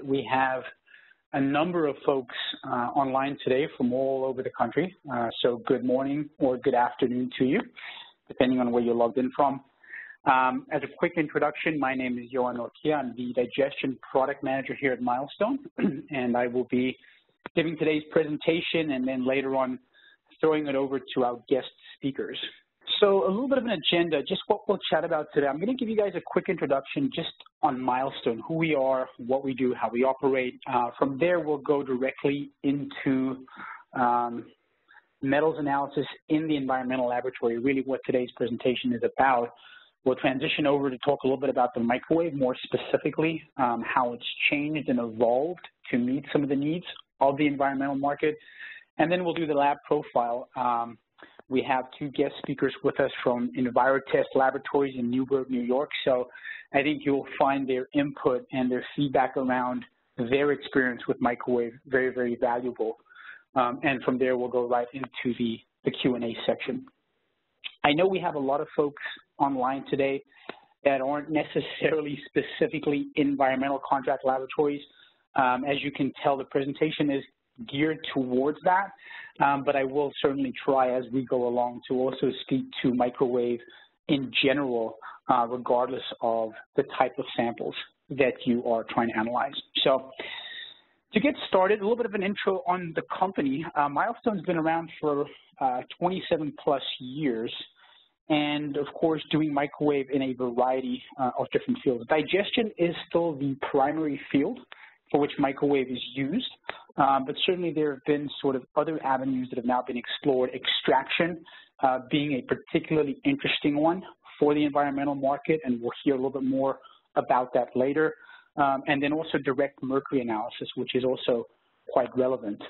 we have a number of folks online today from all over the country. So good morning or good afternoon to you, depending on where you're logged in from. As a quick introduction, my name is Johan Norkia. I'm the Digestion Product Manager here at Milestone, and I will be giving today's presentation and then later on throwing it over to our guest speakers. So a little bit of an agenda, just what we'll chat about today. I'm going to give you guys a quick introduction just on Milestone, who we are, what we do, how we operate. From there, we'll go directly into metals analysis in the environmental laboratory, really what today's presentation is about. We'll transition over to talk a little bit about the microwave, more specifically, how it's changed and evolved to meet some of the needs of the environmental market. And then we'll do the lab profile. We have two guest speakers with us from EnviroTest Laboratories in Newburgh, New York. So I think you'll find their input and their feedback around their experience with microwave very, very valuable. And from there, we'll go right into the Q&A section. I know we have a lot of folks online today that aren't necessarily specifically environmental contract laboratories. As you can tell, the presentation is geared towards that, but I will certainly try as we go along to also speak to microwave in general, regardless of the type of samples that you are trying to analyze. So to get started, a little bit of an intro on the company. Milestone's been around for 27 plus years, and of course doing microwave in a variety of different fields. Digestion is still the primary field for which microwave is used, but certainly there have been sort of other avenues that have now been explored, extraction being a particularly interesting one for the environmental market, and we'll hear a little bit more about that later, and then also direct mercury analysis, which is also quite relevant.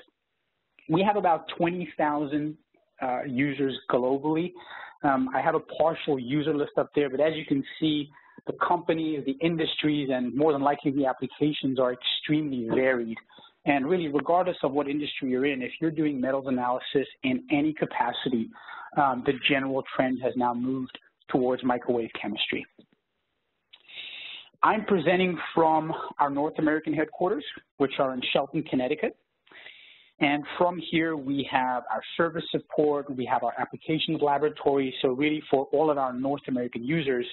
We have about 20,000 users globally. I have a partial user list up there, but as you can see, the companies, the industries, and more than likely the applications are extremely varied. And really, regardless of what industry you're in, if you're doing metals analysis in any capacity, the general trend has now moved towards microwave chemistry. I'm presenting from our North American headquarters, which are in Shelton, Connecticut. And from here, we have our service support, we have our applications laboratory. So really, for all of our North American users,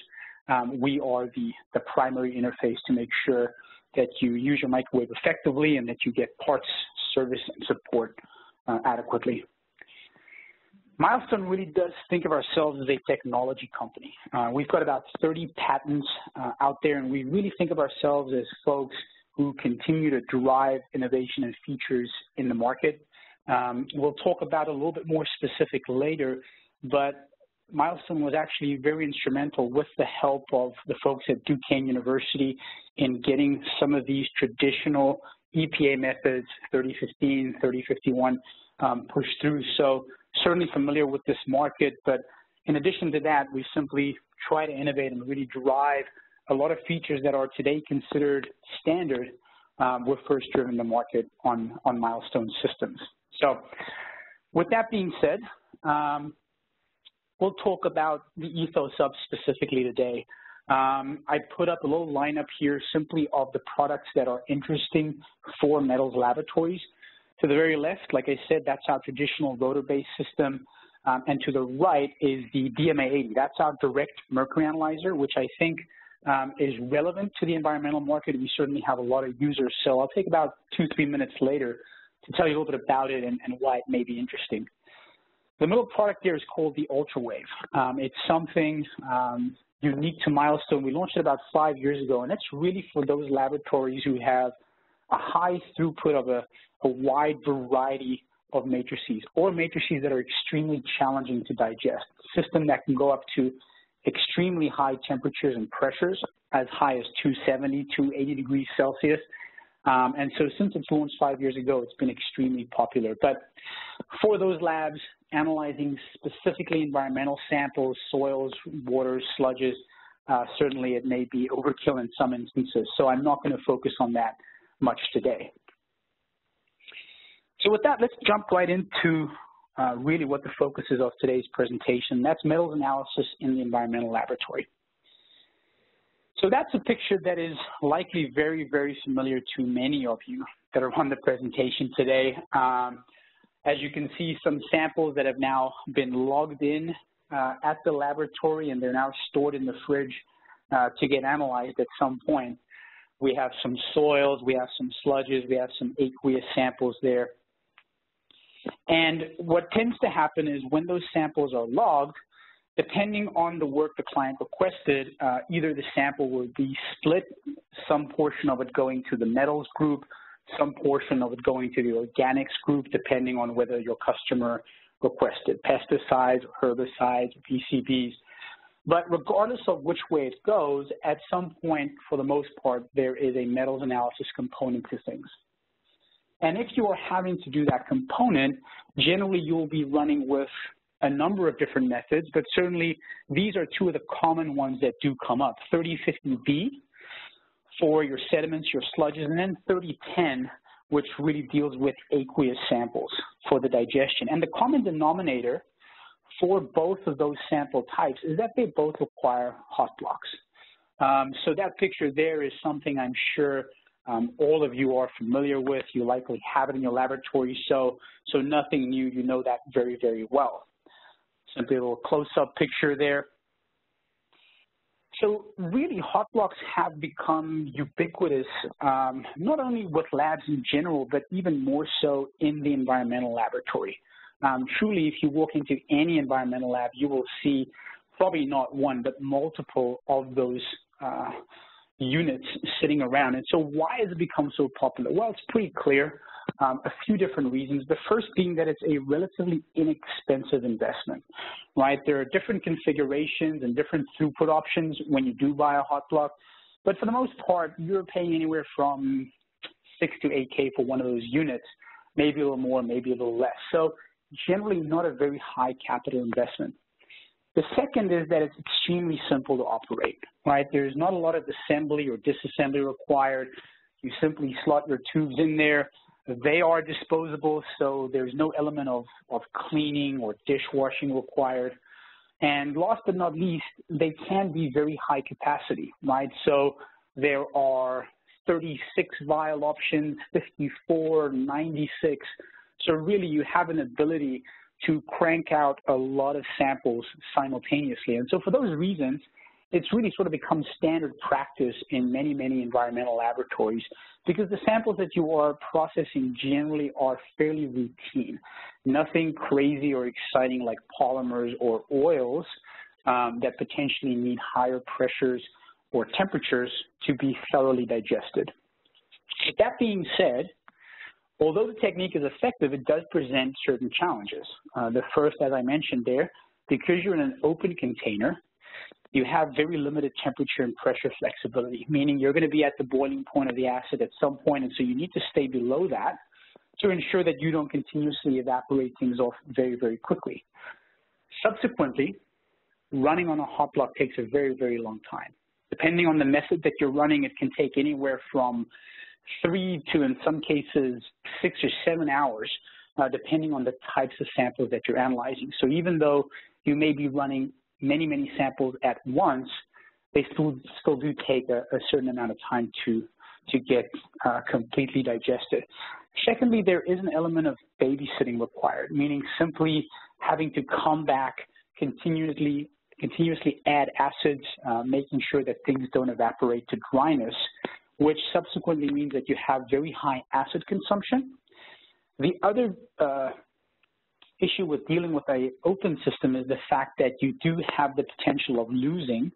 we are the primary interface to make sure that you use your microwave effectively and that you get parts, service, and support adequately. Milestone really does think of ourselves as a technology company. We've got about 30 patents out there, and we really think of ourselves as folks who continue to drive innovation and features in the market. We'll talk about it a little bit more specific later, but Milestone was actually very instrumental with the help of the folks at Duquesne University in getting some of these traditional EPA methods, 3015, 3051, pushed through. So certainly familiar with this market, but in addition to that, we simply try to innovate and really drive a lot of features that are today considered standard. We're first driven the market on Milestone systems. So with that being said, we'll talk about the Ethos UP specifically today. I put up a little lineup here simply of the products that are interesting for metals laboratories. To the very left, like I said, that's our traditional rotor-based system. And to the right is the DMA-80. That's our direct mercury analyzer, which I think is relevant to the environmental market. We certainly have a lot of users. So I'll take about 2-3 minutes later to tell you a little bit about it and why it may be interesting. The middle product there is called the UltraWave. It's something unique to Milestone. We launched it about 5 years ago, and it's really for those laboratories who have a high throughput of a wide variety of matrices, or matrices that are extremely challenging to digest. A system that can go up to extremely high temperatures and pressures, as high as 270, 280 degrees Celsius. And so since its launched 5 years ago, it's been extremely popular. But for those labs analyzing specifically environmental samples, soils, waters, sludges, certainly it may be overkill in some instances. So I'm not going to focus on that much today. So with that, let's jump right into really what the focus is of today's presentation. That's metals analysis in the environmental laboratory. So that's a picture that is likely very, very familiar to many of you that are on the presentation today. As you can see, some samples that have now been logged in at the laboratory, and they're now stored in the fridge to get analyzed at some point. We have some soils, we have some sludges, we have some aqueous samples there. And what tends to happen is when those samples are logged, depending on the work the client requested, either the sample will be split, some portion of it going to the metals group, some portion of it going to the organics group, depending on whether your customer requested pesticides, herbicides, PCBs. But regardless of which way it goes, at some point, for the most part, there is a metals analysis component to things. And if you are having to do that component, generally you'll be running with a number of different methods, but certainly these are two of the common ones that do come up. 3050B for your sediments, your sludges, and then 3010, which really deals with aqueous samples for the digestion. And the common denominator for both of those sample types is that they both require HotBlocks. So that picture there is something I'm sure all of you are familiar with. You likely have it in your laboratory, so nothing new. You know that very, very well. Simply a little close-up picture there. So really, HotBlocks have become ubiquitous, not only with labs in general, but even more so in the environmental laboratory. Truly, if you walk into any environmental lab, you will see probably not one, but multiple of those units sitting around. And so why has it become so popular? Well, it's pretty clear. A few different reasons. The first being that it's a relatively inexpensive investment, right? There are different configurations and different throughput options when you do buy a HotBlock, but for the most part, you're paying anywhere from 6 to 8K for one of those units, maybe a little more, maybe a little less. So generally not a very high capital investment. The second is that it's extremely simple to operate, right? There's not a lot of assembly or disassembly required. You simply slot your tubes in there. They are disposable, so there's no element of cleaning or dishwashing required. And last but not least, they can be very high capacity, right? So there are 36 vial options, 54, 96. So really you have an ability to crank out a lot of samples simultaneously. And so for those reasons, it's really sort of become standard practice in many, many environmental laboratories because the samples that you are processing generally are fairly routine. Nothing crazy or exciting like polymers or oils that potentially need higher pressures or temperatures to be thoroughly digested. With that being said, although the technique is effective, it does present certain challenges. The first, as I mentioned there, because you're in an open container, you have very limited temperature and pressure flexibility, meaning you're going to be at the boiling point of the acid at some point, and so you need to stay below that to ensure that you don't continuously evaporate things off very, very quickly. Subsequently, running on a HotBlock takes a very, very long time. Depending on the method that you're running, it can take anywhere from 3 to, in some cases, 6 or 7 hours, depending on the types of samples that you're analyzing. So even though you may be running many, many samples at once, they still do take a certain amount of time to get completely digested. Secondly, there is an element of babysitting required, meaning simply having to come back continuously add acids, making sure that things don't evaporate to dryness, which subsequently means that you have very high acid consumption. The other issue with dealing with an open system is the fact that you do have the potential of losing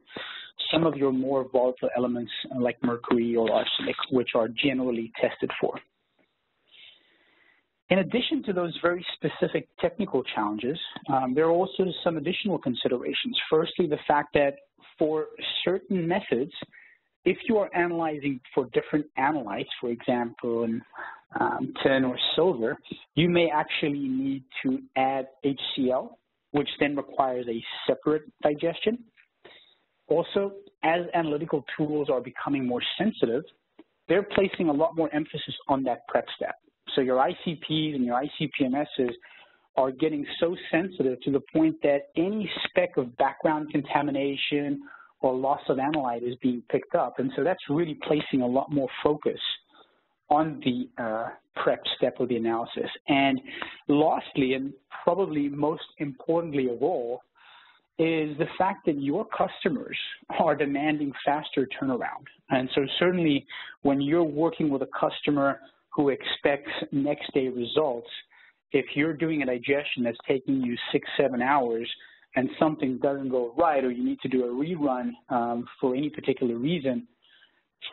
some of your more volatile elements like mercury or arsenic, which are generally tested for. In addition to those very specific technical challenges, there are also some additional considerations. Firstly, the fact that for certain methods, if you are analyzing for different analytes, for example, in tin or silver, you may actually need to add HCl, which then requires a separate digestion. Also, as analytical tools are becoming more sensitive, they're placing a lot more emphasis on that prep step. So your ICPs and your ICP-MSs are getting so sensitive to the point that any speck of background contamination or loss of analyte is being picked up. And so that's really placing a lot more focus on the prep step of the analysis. And lastly, and probably most importantly of all, is the fact that your customers are demanding faster turnaround. And so certainly when you're working with a customer who expects next day results, if you're doing a digestion that's taking you 6-7 hours and something doesn't go right, or you need to do a rerun for any particular reason,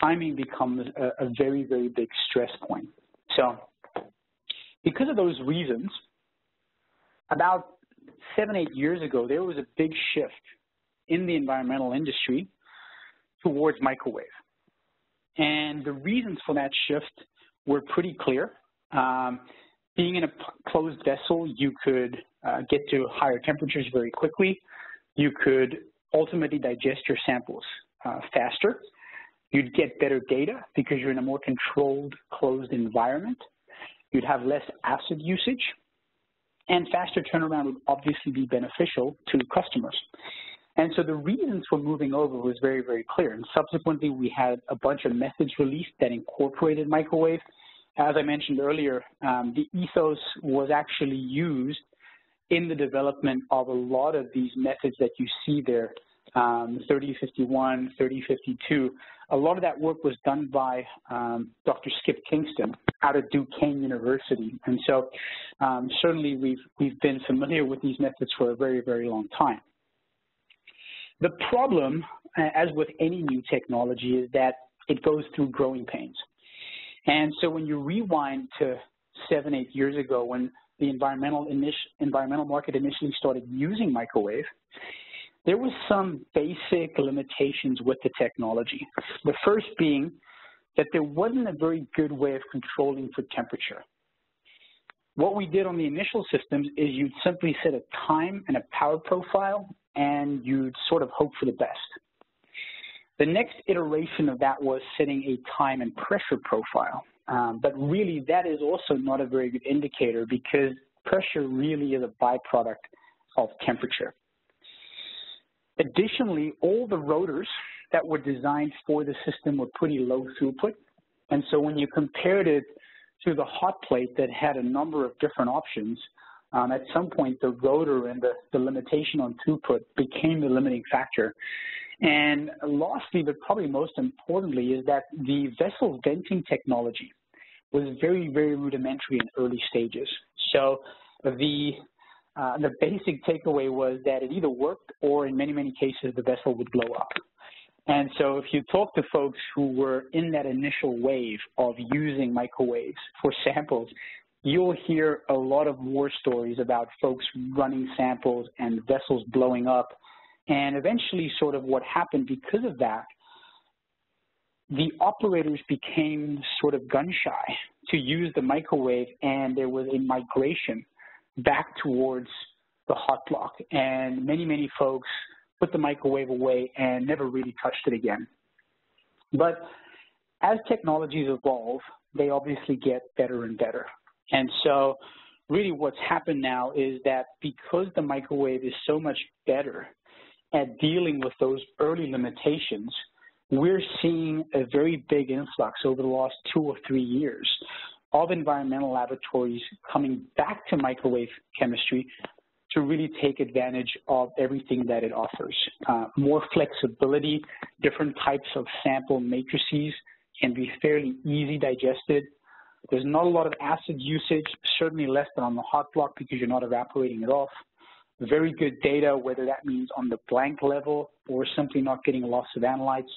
timing becomes a very, very big stress point. So because of those reasons, about 7-8 years ago, there was a big shift in the environmental industry towards microwave. And the reasons for that shift were pretty clear. Being in a closed vessel, you could get to higher temperatures very quickly. You could ultimately digest your samples faster. You'd get better data because you're in a more controlled, closed environment. You'd have less acid usage. And faster turnaround would obviously be beneficial to customers. And so the reasons for moving over was very, very clear. And subsequently, we had a bunch of methods released that incorporated microwave. As I mentioned earlier, the Ethos was actually used in the development of a lot of these methods that you see there, 3051, 3052. A lot of that work was done by Dr. Skip Kingston out of Duquesne University. And so certainly we've been familiar with these methods for a very, very long time. The problem, as with any new technology, is that it goes through growing pains. And so when you rewind to 7-8 years ago, when the environmental market initially started using microwave, there was some basic limitations with the technology. The first being that there wasn't a very good way of controlling for temperature. What we did on the initial systems is you'd simply set a time and a power profile, and you'd sort of hope for the best. The next iteration of that was setting a time and pressure profile. But really, that is also not a very good indicator because pressure really is a byproduct of temperature. Additionally, all the rotors that were designed for the system were pretty low throughput. And so when you compared it to the hot plate that had a number of different options, at some point the rotor and the limitation on throughput became the limiting factor. And lastly, but probably most importantly, is that the vessel venting technology was very, very rudimentary in early stages. So the basic takeaway was that it either worked or in many, many cases the vessel would blow up. And so if you talk to folks who were in that initial wave of using microwaves for samples, you'll hear a lot of war stories about folks running samples and vessels blowing up. And eventually sort of what happened because of that, the operators became sort of gun-shy to use the microwave, and there was a migration back towards the hot block. And many, many folks put the microwave away and never really touched it again. But as technologies evolve, they obviously get better and better. And so really what's happened now is that because the microwave is so much better at dealing with those early limitations, we're seeing a very big influx over the last 2 or 3 years of environmental laboratories coming back to microwave chemistry to really take advantage of everything that it offers. More flexibility, different types of sample matrices can be fairly easy digested. There's not a lot of acid usage, certainly less than on the hot block because you're not evaporating it off. Very good data, whether that means on the blank level or simply not getting a loss of analytes.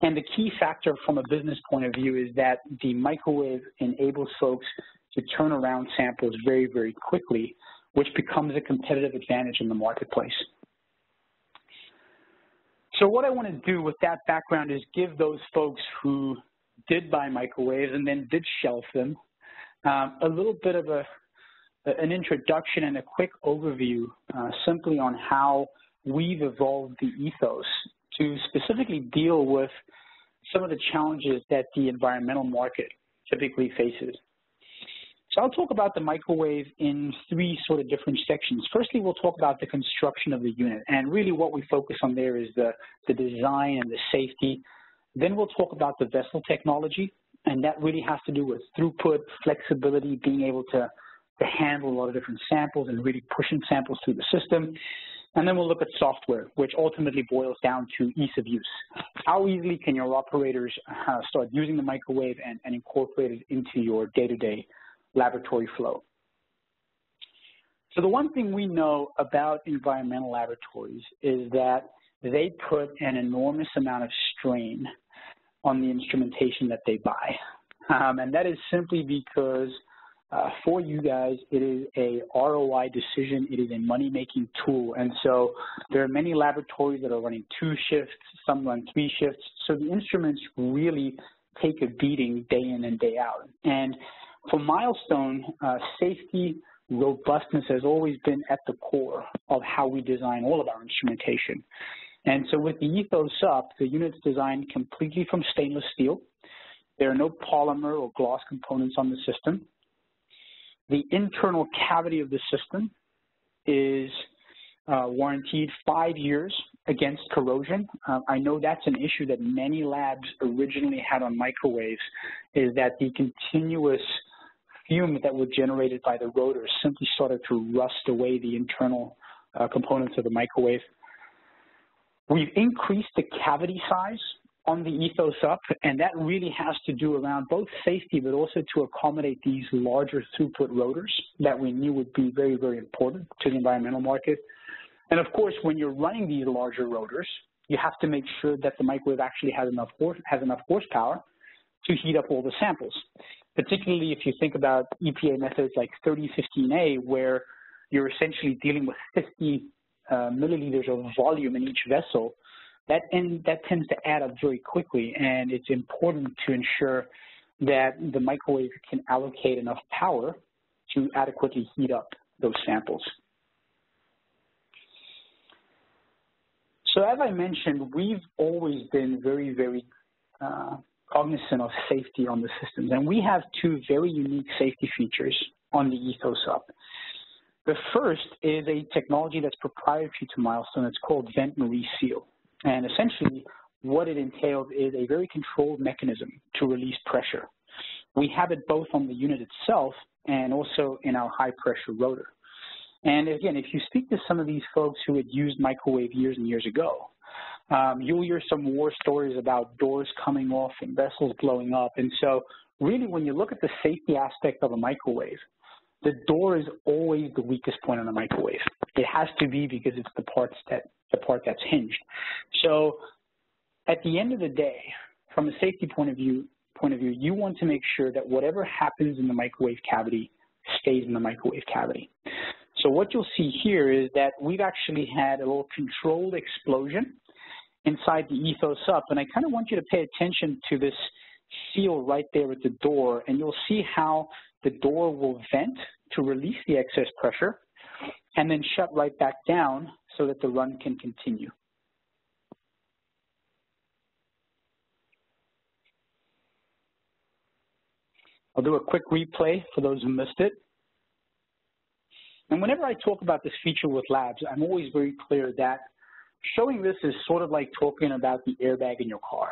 And the key factor from a business point of view is that the microwave enables folks to turn around samples very, very quickly, which becomes a competitive advantage in the marketplace. So what I want to do with that background is give those folks who did buy microwaves and then did shelf them a little bit of an introduction and a quick overview simply on how we've evolved the Ethos to specifically deal with some of the challenges that the environmental market typically faces. So I'll talk about the microwave in three sort of different sections. Firstly, we'll talk about the construction of the unit, and really what we focus on there is the design and the safety. Then we'll talk about the vessel technology, and that really has to do with throughput, flexibility, being able to handle a lot of different samples and really pushing samples through the system. And then we'll look at software, which ultimately boils down to ease of use. How easily can your operators start using the microwave and incorporate it into your day-to-day laboratory flow? So the one thing we know about environmental laboratories is that they put an enormous amount of strain on the instrumentation that they buy. And that is simply because for you guys, it is a ROI decision. It is a money-making tool. And so there are many laboratories that are running 2 shifts, some run 3 shifts. So the instruments really take a beating day in and day out. And for Milestone, safety, robustness has always been at the core of how we design all of our instrumentation. And so with the Ethos UP, the unit's designed completely from stainless steel. There are no polymer or gloss components on the system. The internal cavity of the system is warranted 5 years against corrosion. I know that's an issue that many labs originally had on microwaves, is that the continuous fume that was generated by the rotor simply started to rust away the internal components of the microwave. We've increased the cavity size on the Ethos UP, and that really has to do around both safety but also to accommodate these larger throughput rotors that we knew would be very, very important to the environmental market. And of course, when you're running these larger rotors, you have to make sure that the microwave actually has enough horsepower to heat up all the samples, particularly if you think about EPA methods like 3015A, where you're essentially dealing with 50 milliliters of volume in each vessel. That tends to add up very quickly, and it's important to ensure that the microwave can allocate enough power to adequately heat up those samples. So as I mentioned, we've always been very, very cognizant of safety on the systems, and we have 2 very unique safety features on the Ethos UP. The first is a technology that's proprietary to Milestone. It's called Vent-and-Reseal. And essentially, what it entails is a very controlled mechanism to release pressure. We have it both on the unit itself and also in our high-pressure rotor. And again, if you speak to some of these folks who had used microwave years and years ago, you'll hear some war stories about doors coming off and vessels blowing up. And so really, when you look at the safety aspect of a microwave, the door is always the weakest point on the microwave. It has to be, because it's the part that's hinged. So at the end of the day, from a safety point of view, you want to make sure that whatever happens in the microwave cavity stays in the microwave cavity. So what you'll see here is that we've actually had a little controlled explosion inside the Ethos UP, and I kind of want you to pay attention to this seal right there at the door, and you'll see how the door will vent to release the excess pressure and then shut right back down so that the run can continue. I'll do a quick replay for those who missed it. And whenever I talk about this feature with labs, I'm always very clear that showing this is sort of like talking about the airbag in your car.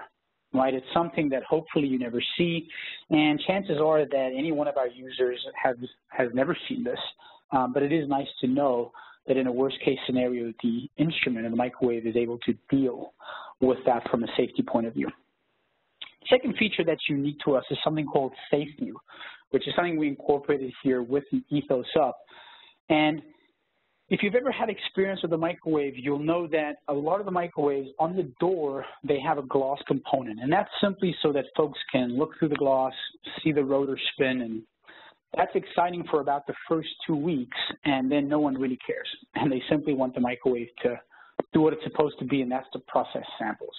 Right, it's something that hopefully you never see, and chances are that any one of our users has never seen this, but it is nice to know that in a worst-case scenario, the instrument and the microwave is able to deal with that from a safety point of view. Second feature that's unique to us is something called SafeVIEW, which is something we incorporated here with the Ethos UP. And if you've ever had experience with a microwave, you'll know that a lot of the microwaves on the door, they have a gloss component. And that's simply so that folks can look through the gloss, see the rotor spin, and that's exciting for about the first 2 weeks, and then no one really cares. And they simply want the microwave to do what it's supposed to be, and that's to process samples.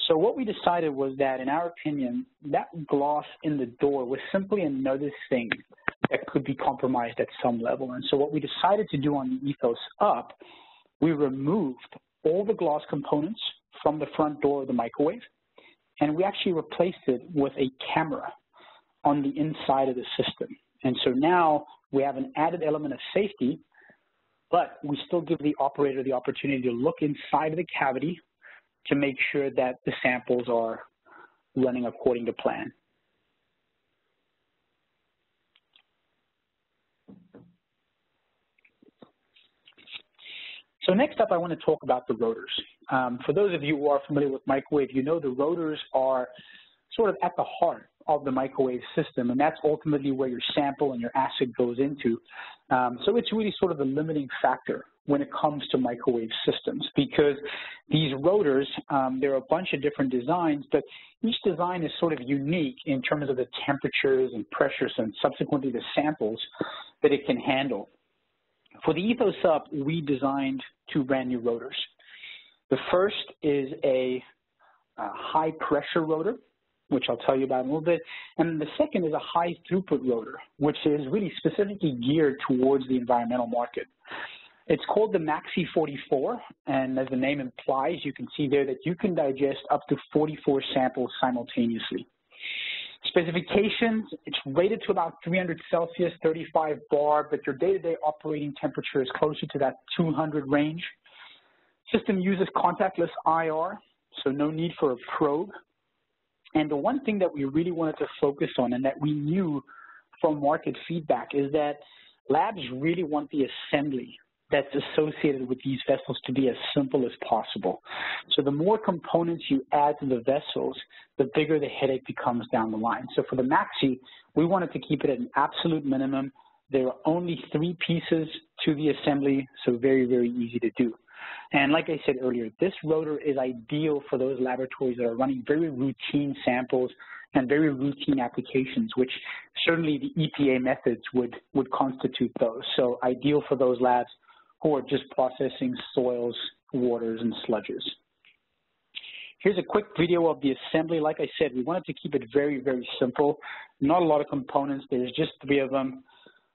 So what we decided was that, in our opinion, that gloss in the door was simply another thing that could be compromised at some level. And so what we decided to do on the Ethos UP, we removed all the gloss components from the front door of the microwave, and we actually replaced it with a camera on the inside of the system. And so now we have an added element of safety, but we still give the operator the opportunity to look inside of the cavity to make sure that the samples are running according to plan. So next up, I want to talk about the rotors. For those of you who are familiar with microwave, you know the rotors are sort of at the heart of the microwave system, and that's ultimately where your sample and your acid goes into. So it's really sort of the limiting factor when it comes to microwave systems, because these rotors, there are a bunch of different designs, but each design is sort of unique in terms of the temperatures and pressures and subsequently the samples that it can handle. For the Ethos UP, we designed two brand new rotors. The first is a high pressure rotor, which I'll tell you about in a little bit. And the second is a high throughput rotor, which is really specifically geared towards the environmental market. It's called the MAXI-44, and as the name implies, you can see there that you can digest up to 44 samples simultaneously. Specifications, it's rated to about 300 Celsius, 35 bar, but your day-to-day operating temperature is closer to that 200 range. System uses contactless IR, so no need for a probe. And the one thing that we really wanted to focus on and that we knew from market feedback is that labs really want the assembly that's associated with these vessels to be as simple as possible. So the more components you add to the vessels, the bigger the headache becomes down the line. So for the MAXI, we wanted to keep it at an absolute minimum. There are only 3 pieces to the assembly, so very, very easy to do. And like I said earlier, this rotor is ideal for those laboratories that are running very routine samples and very routine applications, which certainly the EPA methods would constitute those. So ideal for those labs who are just processing soils, waters, and sludges. Here's a quick video of the assembly. Like I said, we wanted to keep it very, very simple. Not a lot of components. There's just 3 of them,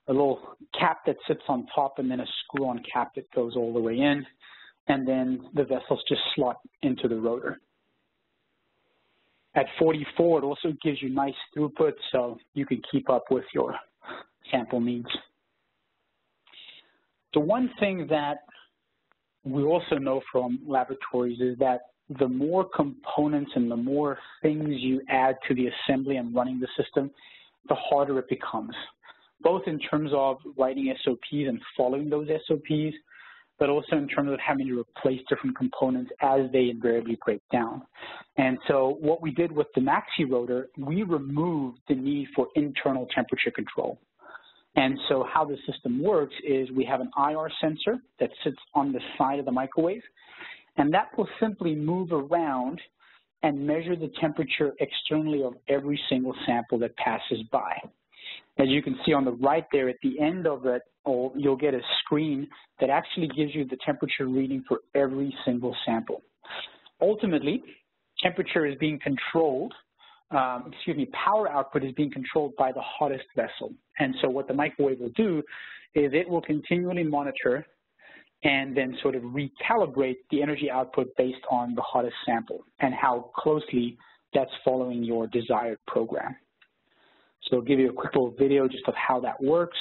a little cap that sits on top, and then a screw-on cap that goes all the way in. And then the vessels just slot into the rotor. At 44, it also gives you nice throughput, so you can keep up with your sample needs. The one thing that we also know from laboratories is that the more components and the more things you add to the assembly and running the system, the harder it becomes, both in terms of writing SOPs and following those SOPs, but also in terms of having to replace different components as they invariably break down. And so what we did with the MAXI rotor, we removed the need for internal temperature control. And so how the system works is we have an IR sensor that sits on the side of the microwave, and that will simply move around and measure the temperature externally of every single sample that passes by. As you can see on the right there, at the end of it, you'll get a screen that actually gives you the temperature reading for every single sample. Ultimately, temperature is being controlled, power output is being controlled by the hottest vessel. And so what the microwave will do is it will continually monitor and then sort of recalibrate the energy output based on the hottest sample and how closely that's following your desired program. So I'll give you a quick little video just of how that works.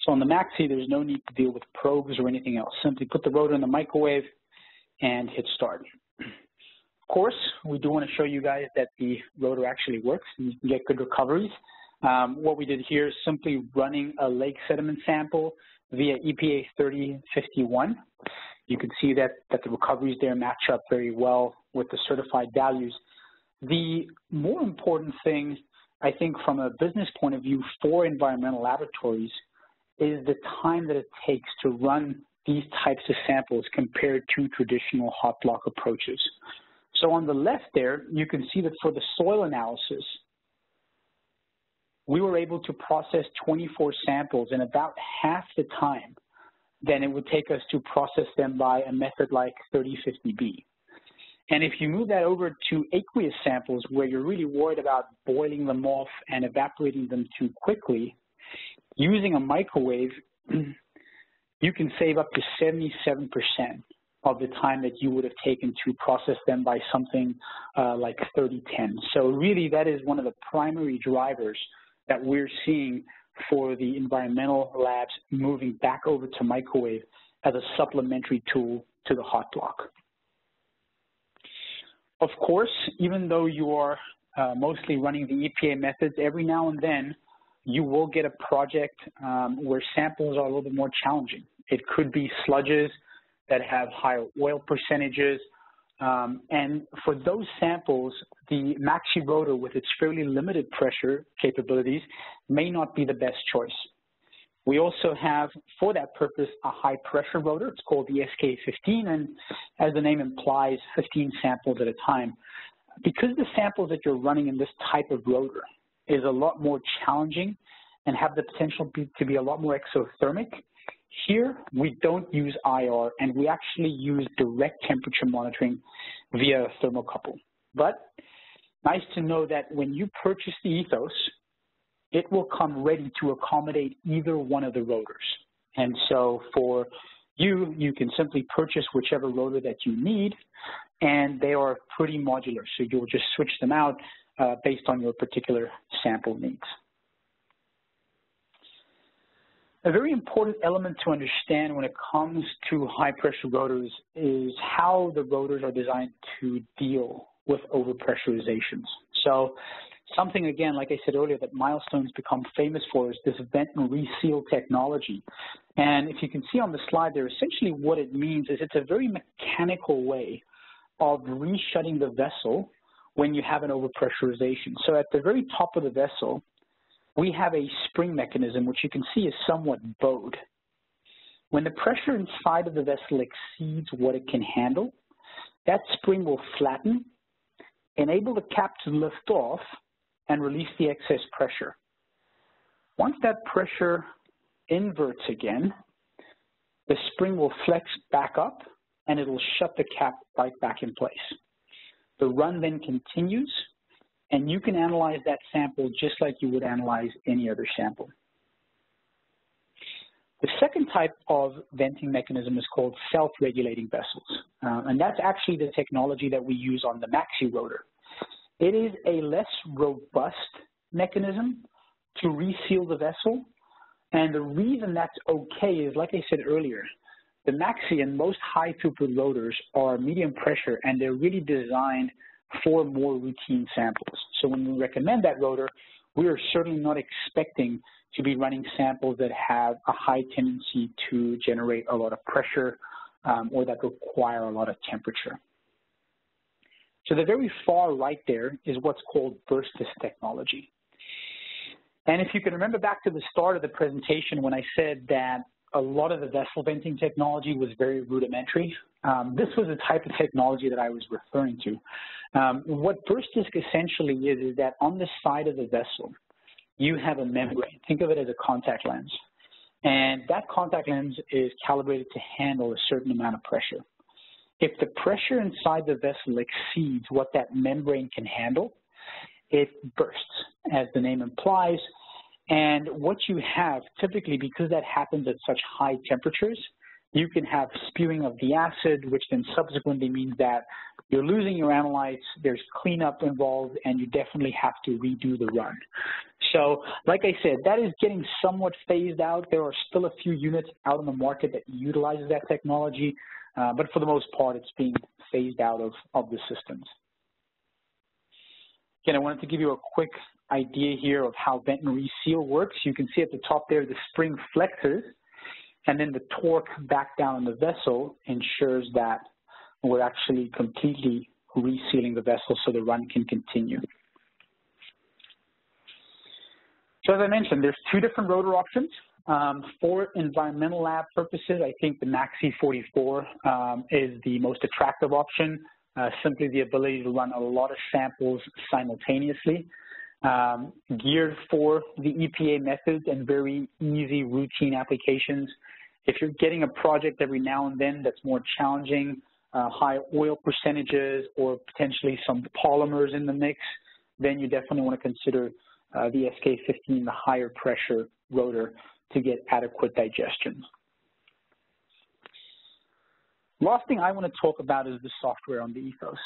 So on the MAXI, there's no need to deal with probes or anything else. Simply put the rotor in the microwave and hit start. Of course, we do want to show you guys that the rotor actually works and you can get good recoveries. What we did here is simply running a lake sediment sample via EPA 3051. You can see that the recoveries there match up very well with the certified values. The more important thing, I think, from a business point of view for environmental laboratories is the time that it takes to run these types of samples compared to traditional hot block approaches. So on the left there, you can see that for the soil analysis, we were able to process 24 samples in about half the time than it would take us to process them by a method like 3050B. And if you move that over to aqueous samples where you're really worried about boiling them off and evaporating them too quickly, using a microwave, you can save up to 77% of the time that you would have taken to process them by something like 3010. So really that is one of the primary drivers that we're seeing for the environmental labs moving back over to microwave as a supplementary tool to the HotBlock. Of course, even though you are mostly running the EPA methods, every now and then you will get a project where samples are a little bit more challenging. It could be sludges that have higher oil percentages, and for those samples, the MAXI rotor with its fairly limited pressure capabilities may not be the best choice. We also have, for that purpose, a high pressure rotor. It's called the SK15, and as the name implies, 15 samples at a time. Because the samples that you're running in this type of rotor is a lot more challenging and have the potential to be a lot more exothermic, here we don't use IR, and we actually use direct temperature monitoring via a thermocouple. But nice to know that when you purchase the Ethos, it will come ready to accommodate either one of the rotors. And so for you, you can simply purchase whichever rotor that you need, and they are pretty modular. So you'll just switch them out based on your particular sample needs. A very important element to understand when it comes to high-pressure rotors is how the rotors are designed to deal with overpressurizations. So something, again, like I said earlier, that Milestone's become famous for is this Vent-and-Reseal Technology. And if you can see on the slide there, essentially what it means is it's a very mechanical way of reshutting the vessel when you have an overpressurization. So at the very top of the vessel, we have a spring mechanism, which you can see is somewhat bowed. When the pressure inside of the vessel exceeds what it can handle, that spring will flatten, enable the cap to lift off, and release the excess pressure. Once that pressure inverts again, the spring will flex back up, and it'll shut the cap right back in place. The run then continues, and you can analyze that sample just like you would analyze any other sample. The second type of venting mechanism is called self-regulating vessels, and that's actually the technology that we use on the MAXI rotor. It is a less robust mechanism to reseal the vessel, and the reason that's okay is, like I said earlier, the MAXI and most high throughput rotors are medium pressure, and they're really designed for more routine samples. So when we recommend that rotor, we are certainly not expecting to be running samples that have a high tendency to generate a lot of pressure or that require a lot of temperature. So the very far right there is what's called burstless technology. And if you can remember back to the start of the presentation when I said that a lot of the vessel venting technology was very rudimentary, this was the type of technology that I was referring to. What burstless essentially is that on the side of the vessel, you have a membrane. Think of it as a contact lens. And that contact lens is calibrated to handle a certain amount of pressure. If the pressure inside the vessel exceeds what that membrane can handle, it bursts, as the name implies. And what you have, typically, because that happens at such high temperatures, you can have spewing of the acid, which then subsequently means that you're losing your analytes, there's cleanup involved, and you definitely have to redo the run. So, like I said, that is getting somewhat phased out. There are still a few units out on the market that utilizes that technology, but for the most part, it's being phased out of the systems. Again, I wanted to give you a quick idea here of how vent and reseal works. You can see at the top there, the spring flexes, and then the torque back down on the vessel ensures that we're actually completely resealing the vessel so the run can continue. So as I mentioned, there's two different rotor options. For environmental lab purposes, I think the MAXI-44 is the most attractive option, simply the ability to run a lot of samples simultaneously. Geared for the EPA methods and very easy routine applications. If you're getting a project every now and then that's more challenging, high oil percentages or potentially some polymers in the mix, then you definitely want to consider the SK15, the higher pressure rotor, to get adequate digestion. Last thing I want to talk about is the software on the Ethos.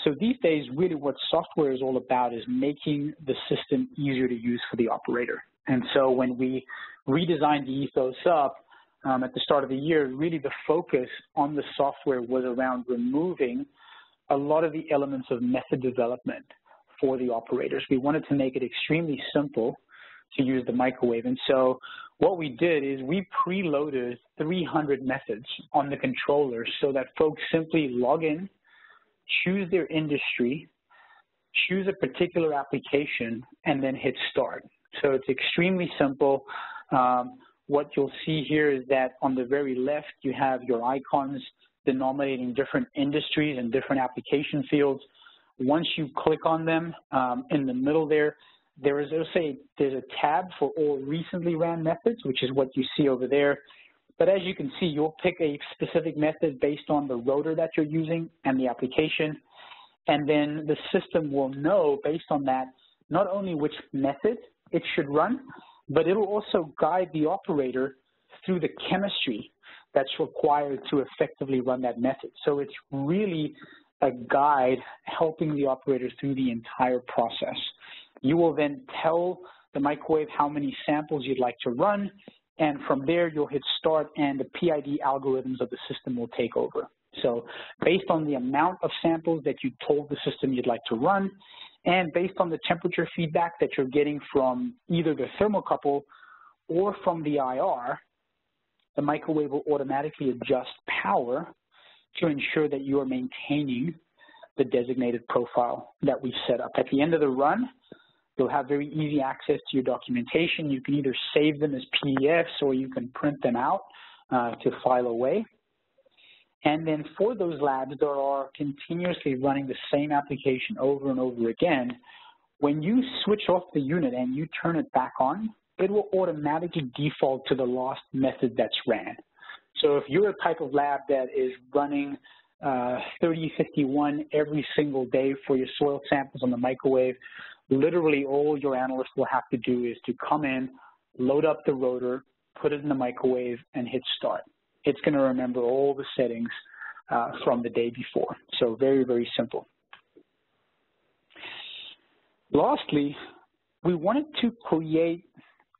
So these days, really what software is all about is making the system easier to use for the operator. And so when we redesigned the Ethos Up at the start of the year, really the focus on the software was around removing a lot of the elements of method development for the operators. We wanted to make it extremely simple to use the microwave. And so what we did is we preloaded 300 methods on the controller so that folks simply log in, choose their industry, choose a particular application, and then hit start. So it's extremely simple. What you'll see here is that on the very left, you have your icons denominating different industries and different application fields. Once you click on them, in the middle there's a tab for all recently ran methods, which is what you see over there. But as you can see, you'll pick a specific method based on the rotor that you're using and the application. And then the system will know based on that, not only which method it should run, but it'll also guide the operator through the chemistry that's required to effectively run that method. So it's really a guide helping the operator through the entire process. You will then tell the microwave how many samples you'd like to run, and from there you'll hit start and the PID algorithms of the system will take over. So based on the amount of samples that you told the system you'd like to run, and based on the temperature feedback that you're getting from either the thermocouple or from the IR, the microwave will automatically adjust power to ensure that you are maintaining the designated profile that we set up. At the end of the run, you'll have very easy access to your documentation. You can either save them as PDFs or you can print them out to file away. And then for those labs that are continuously running the same application over and over again, when you switch off the unit and you turn it back on, it will automatically default to the last method that's ran. So if you're a type of lab that is running 3051 every single day for your soil samples on the microwave, literally all your analyst will have to do is to come in, load up the rotor, put it in the microwave, and hit start. It's going to remember all the settings from the day before. So very, very simple. Lastly, we wanted to create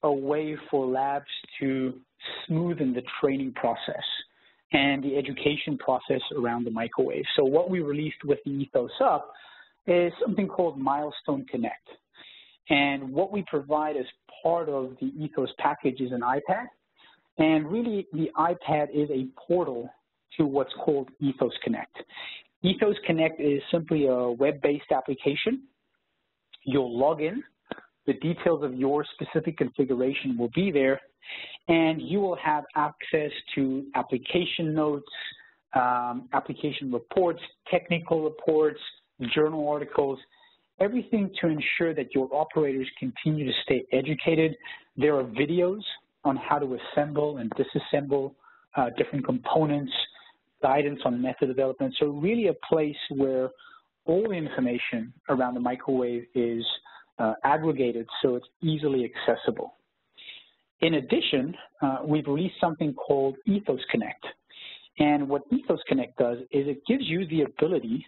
a way for labs to smoothen the training process and the education process around the microwave. So what we released with the Ethos Up is something called Milestone Connect. And what we provide as part of the Ethos package is an iPad. And really, the iPad is a portal to what's called Ethos Connect. Ethos Connect is simply a web-based application. You'll log in. The details of your specific configuration will be there, and you will have access to application notes, application reports, technical reports, journal articles, everything to ensure that your operators continue to stay educated. There are videos on how to assemble and disassemble different components, guidance on method development. So really a place where all the information around the microwave is aggregated so it's easily accessible. In addition, we've released something called Ethos Connect. And what Ethos Connect does is it gives you the ability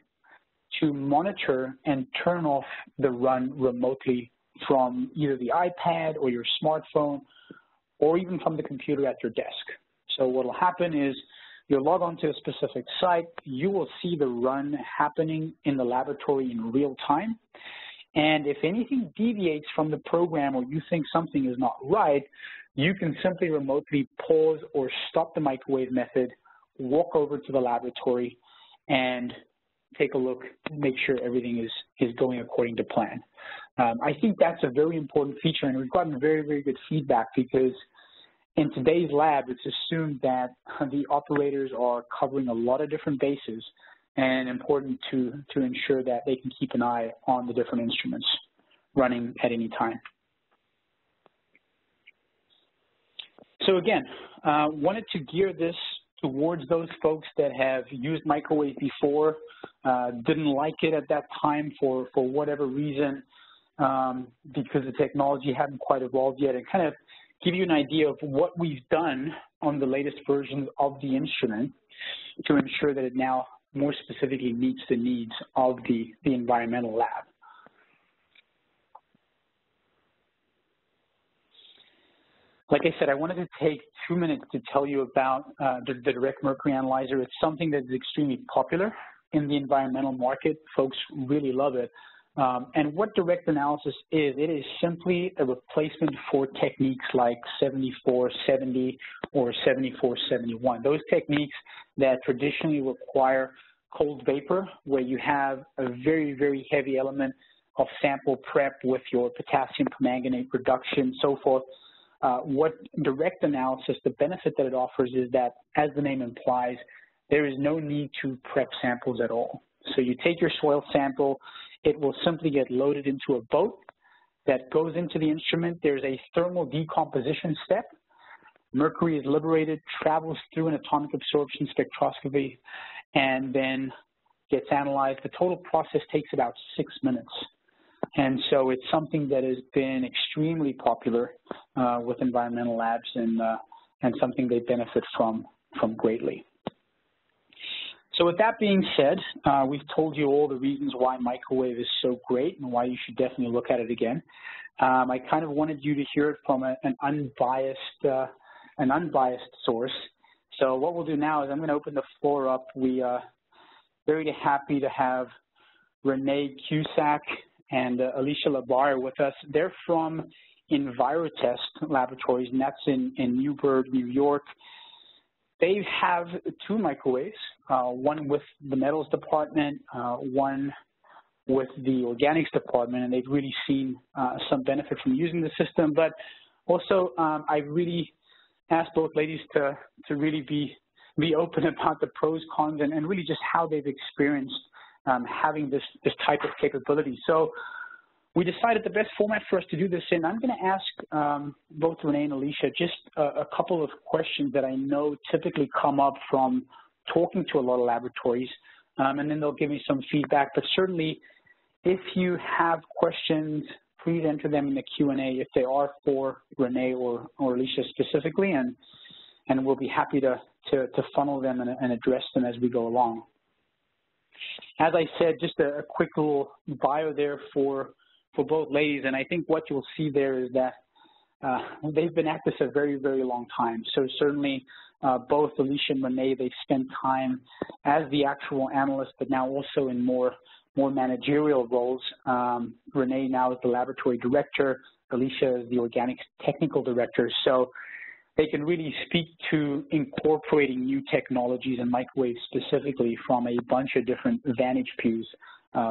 to monitor and turn off the run remotely from either the iPad or your smartphone or even from the computer at your desk. So what will happen is you'll log on to a specific site, you will see the run happening in the laboratory in real time. And if anything deviates from the program or you think something is not right, you can simply remotely pause or stop the microwave method, walk over to the laboratory, and take a look, make sure everything is going according to plan. I think that's a very important feature, and we've gotten very, very good feedback because in today's lab, it's assumed that the operators are covering a lot of different bases, and important to ensure that they can keep an eye on the different instruments running at any time. So again, wanted to gear this towards those folks that have used microwaves before, didn't like it at that time for whatever reason, because the technology hadn't quite evolved yet, and kind of give you an idea of what we've done on the latest versions of the instrument to ensure that it now more specifically meets the needs of the environmental lab. Like I said, I wanted to take 2 minutes to tell you about the direct mercury analyzer. It's something that is extremely popular in the environmental market. Folks really love it. And what direct analysis is, it is simply a replacement for techniques like 7470 or 7471. Those techniques that traditionally require cold vapor, where you have a very, very heavy element of sample prep with your potassium permanganate reduction, so forth. What direct analysis, the benefit that it offers is that, as the name implies, there is no need to prep samples at all. So you take your soil sample, it will simply get loaded into a boat that goes into the instrument. There's a thermal decomposition step. Mercury is liberated, travels through an atomic absorption spectroscopy, and then gets analyzed. The total process takes about 6 minutes. And so it's something that has been extremely popular with environmental labs and something they benefit from greatly. So with that being said, we've told you all the reasons why microwave is so great and why you should definitely look at it again. I kind of wanted you to hear it from an unbiased source. So what we'll do now is I'm going to open the floor up. We are very happy to have Renee Cusack and Alicia Labar with us. They're from EnviroTest Laboratories, and that's in Newburgh, New York. They have 2 microwaves, one with the metals department, one with the organics department, and they've really seen some benefit from using the system. But also, I really asked both ladies to really be open about the pros, cons, and really just how they've experienced having this type of capability. So we decided the best format for us to do this in, I'm going to ask both Renee and Alicia just a couple of questions that I know typically come up from talking to a lot of laboratories, and then they'll give me some feedback. But certainly, if you have questions, please enter them in the Q&A if they are for Renee or Alicia specifically, and we'll be happy to funnel them and address them as we go along. As I said, just a quick little bio there for both ladies, and I think what you'll see there is that they've been at this a very, very long time. So certainly both Alicia and Renee, they've spent time as the actual analyst, but now also in more managerial roles. Renee now is the laboratory director. Alicia is the organics technical director. So they can really speak to incorporating new technologies and microwaves specifically from a bunch of different vantage views,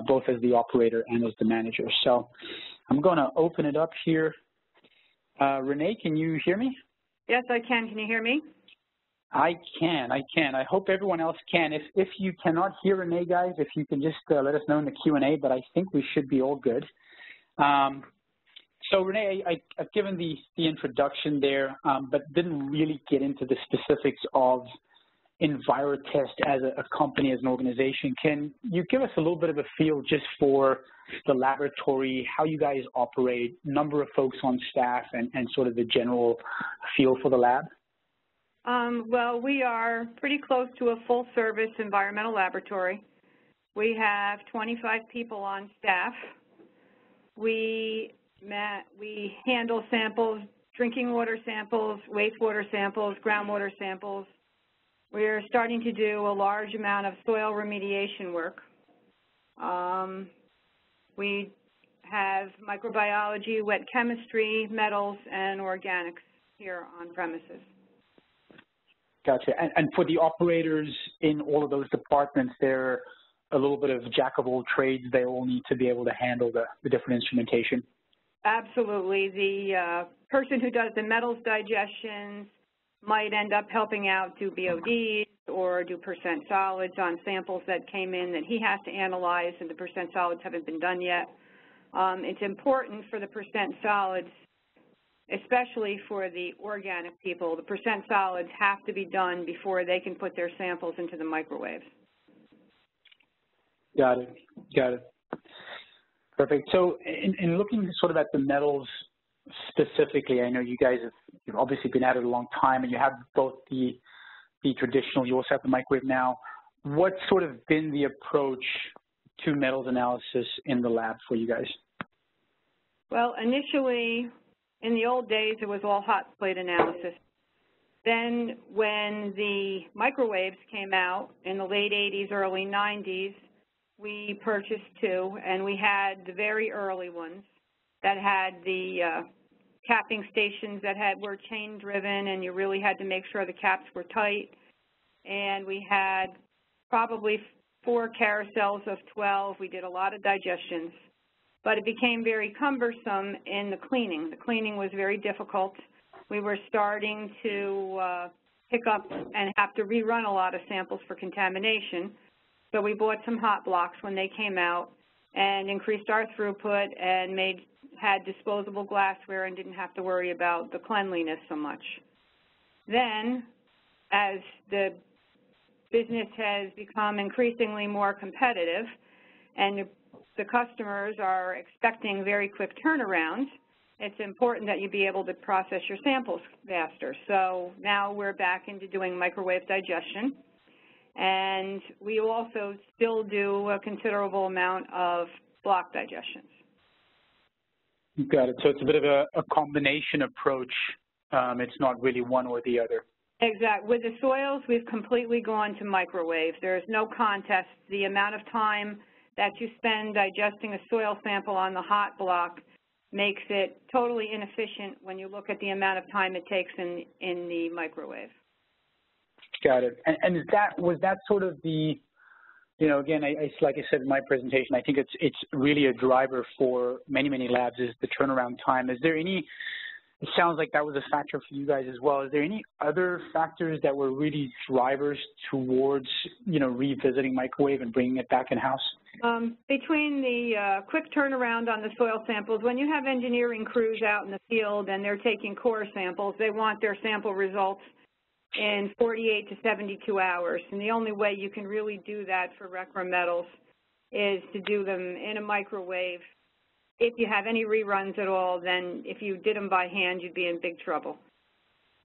both as the operator and as the manager. So I'm going to open it up here. Renee, can you hear me? Yes, I can. Can you hear me? I can. I hope everyone else can. If you cannot hear Renee, guys, if you can just let us know in the Q&A, but I think we should be all good. So Renee, I've given the introduction there, but didn't really get into the specifics of EnviroTest as a company, as an organization. Can you give us a little bit of a feel just for the laboratory, how you guys operate, number of folks on staff, and sort of the general feel for the lab? Well, we are pretty close to a full-service environmental laboratory. We have 25 people on staff. We handle samples, drinking water samples, wastewater samples, groundwater samples. We're starting to do a large amount of soil remediation work. We have microbiology, wet chemistry, metals, and organics here on premises. Gotcha. And for the operators in all of those departments, they're a little bit of jack of all trades. They all need to be able to handle the different instrumentation. Absolutely. The person who does the metals digestions might end up helping out do BODs or do percent solids on samples that came in that he has to analyze, and the percent solids haven't been done yet. It's important for the percent solids, especially for the organic people. The percent solids have to be done before they can put their samples into the microwaves. Got it. Perfect. So in looking sort of at the metals specifically, I know you guys you've obviously been at it a long time, and you have both the traditional, you also have the microwave now. What's sort of been the approach to metals analysis in the lab for you guys? Well, initially, in the old days, it was all hot plate analysis. Then when the microwaves came out in the late 80s, early 90s, we purchased two, and we had the very early ones that had the capping stations that were chain driven, and you really had to make sure the caps were tight. And we had probably 4 carousels of 12. We did a lot of digestions, but it became very cumbersome in the cleaning. The cleaning was very difficult. We were starting to pick up and have to rerun a lot of samples for contamination. So we bought some HotBlocks when they came out and increased our throughput and had disposable glassware and didn't have to worry about the cleanliness so much. Then, as the business has become increasingly more competitive and the customers are expecting very quick turnarounds, it's important that you be able to process your samples faster. So now we're back into doing microwave digestion, and we also still do a considerable amount of block digestions. Got it. So it's a bit of a combination approach. It's not really one or the other. Exactly. With the soils, we've completely gone to microwave. There's no contest. The amount of time that you spend digesting a soil sample on the hot block makes it totally inefficient when you look at the amount of time it takes in the microwave. Got it. And was that sort of the, you know, again, like I said in my presentation, I think it's really a driver for many labs is the turnaround time. Is there any, it sounds like that was a factor for you guys as well. Is there any other factors that were really drivers towards, you know, revisiting microwave and bringing it back in-house? Between the quick turnaround on the soil samples, when you have engineering crews out in the field and they're taking core samples, they want their sample results in 48 to 72 hours. And the only way you can really do that for recro metals is to do them in a microwave. If you have any reruns at all, then if you did them by hand, you'd be in big trouble.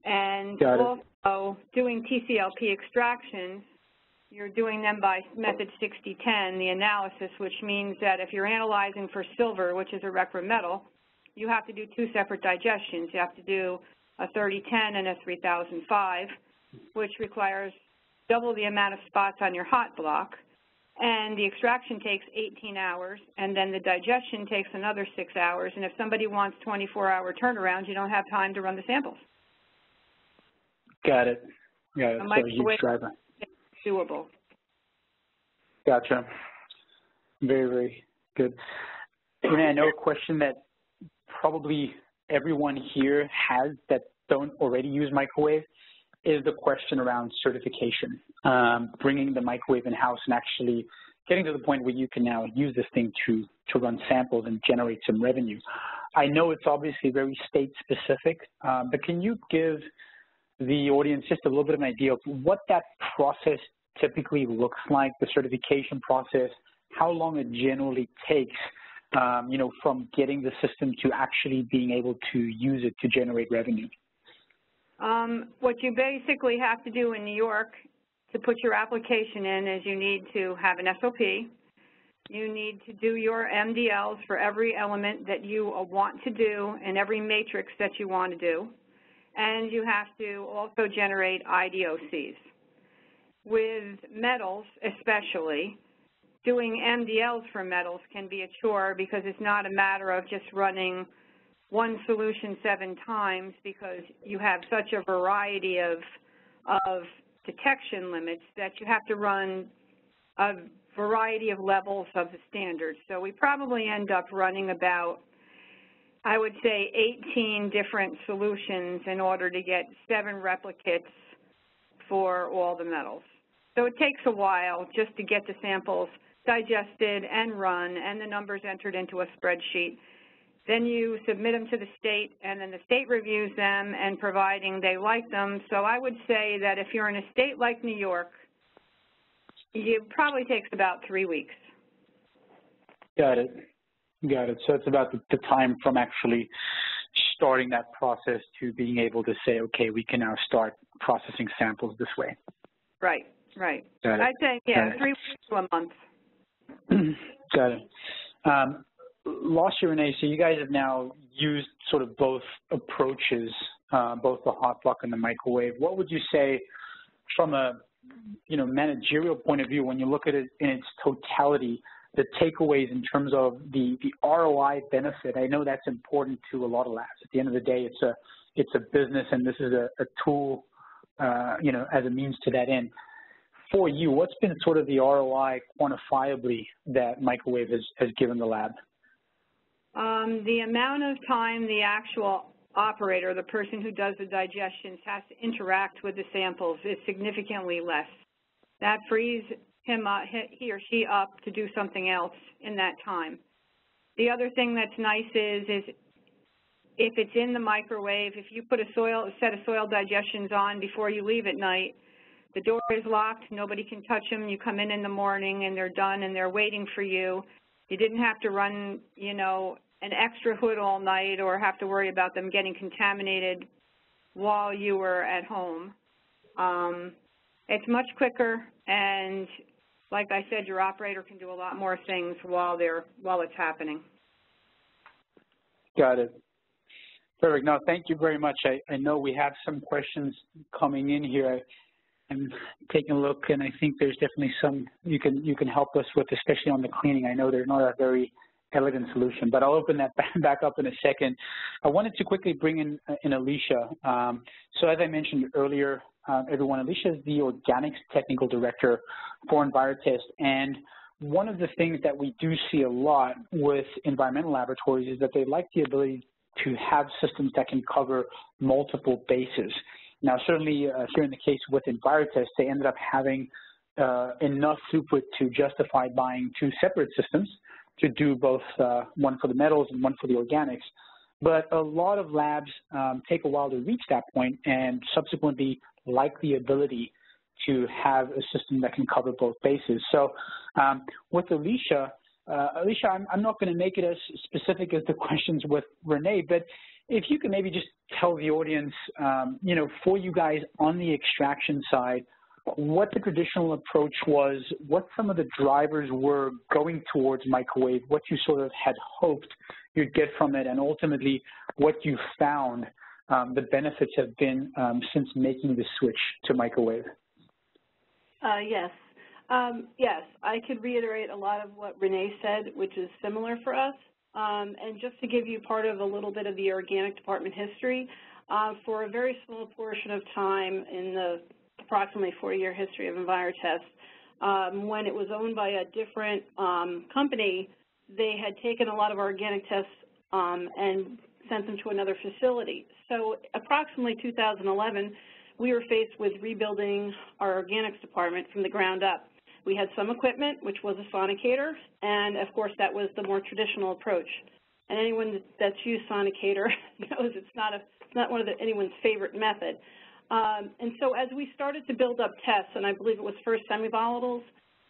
And also doing TCLP extractions, you're doing them by method 6010, the analysis, which means that if you're analyzing for silver, which is a recro metal, you have to do 2 separate digestions. You have to do a 3010 and a 3005, which requires double the amount of spots on your hot block. And the extraction takes 18 hours, and then the digestion takes another 6 hours. And if somebody wants 24-hour turnarounds, you don't have time to run the samples. Got it. Yeah, that's a huge driver. Doable. Gotcha. Very good. Renee, I know a question that probably everyone here has that don't already use microwave is the question around certification, bringing the microwave in-house and actually getting to the point where you can now use this thing to run samples and generate some revenue. I know it's obviously very state-specific, but can you give the audience just a little bit of an idea of what that process typically looks like, the certification process, how long it generally takes, you know, from getting the system to actually being able to use it to generate revenue? What you basically have to do in New York to put your application in is you need to have an SOP. You need to do your MDLs for every element that you want to do and every matrix that you want to do. And you have to also generate IDOCs. With metals especially, doing MDLs for metals can be a chore because it's not a matter of just running one solution 7 times, because you have such a variety of detection limits that you have to run a variety of levels of the standards. So we probably end up running about, I would say, 18 different solutions in order to get 7 replicates for all the metals. So it takes a while just to get the samples digested and run and the numbers entered into a spreadsheet. Then you submit them to the state, and then the state reviews them, and providing they like them. So I would say that if you're in a state like New York, it probably takes about 3 weeks. Got it. Got it. So it's about the time from actually starting that process to being able to say, okay, we can now start processing samples this way. Right, right. I'd say, yeah, 3 weeks to a month. Got it. Lost you, Renee. So you guys have now used sort of both approaches, both the hot block and the microwave. What would you say from a managerial point of view, when you look at it in its totality, the takeaways in terms of the ROI benefit? I know that's important to a lot of labs. At the end of the day, it's a business, and this is a tool, as a means to that end. For you, what's been sort of the ROI quantifiably that microwave has given the lab? The amount of time the actual operator, the person who does the digestions, has to interact with the samples is significantly less. That frees him up, he or she up to do something else in that time. The other thing that's nice is if it's in the microwave, if you put a set of soil digestions on before you leave at night, the door is locked, nobody can touch them. You come in the morning and they're done and they're waiting for you. You didn't have to run, an extra hood all night or have to worry about them getting contaminated while you were at home. It's much quicker, and like I said, your operator can do a lot more things while it's happening. Got it. Perfect. No, thank you very much. I know we have some questions coming in here. I'm taking a look, and I think there's definitely some you can help us with, especially on the cleaning. I know they're not a very elegant solution, but I'll open that back up in a second. I wanted to quickly bring in Alicia. So as I mentioned earlier, everyone, Alicia is the Organics Technical Director for EnviroTest, and one of the things that we do see a lot with environmental laboratories is that they like the ability to have systems that can cover multiple bases. Now, certainly here in the case with EnviroTest, they ended up having enough throughput to justify buying 2 separate systems to do both, one for the metals and one for the organics. But a lot of labs take a while to reach that point and subsequently like the ability to have a system that can cover both bases. So with Alicia, I'm not going to make it as specific as the questions with Renee, but if you could maybe just tell the audience, for you guys on the extraction side, what the traditional approach was, what some of the drivers were going towards microwave, what you sort of had hoped you'd get from it, and ultimately what you found the benefits have been since making the switch to microwave. Yes. Yes, I could reiterate a lot of what Renee said, which is similar for us. And just to give you part of a little bit of the organic department history, for a very small portion of time in the approximately 40-year history of EnviroTest, when it was owned by a different company, they had taken a lot of organic tests and sent them to another facility. So approximately 2011, we were faced with rebuilding our organics department from the ground up. We had some equipment, which was a sonicator, and of course that was the more traditional approach. And anyone that's used sonicator knows it's not one of anyone's favorite method. And so as we started to build up tests, and I believe it was first semi-volatiles,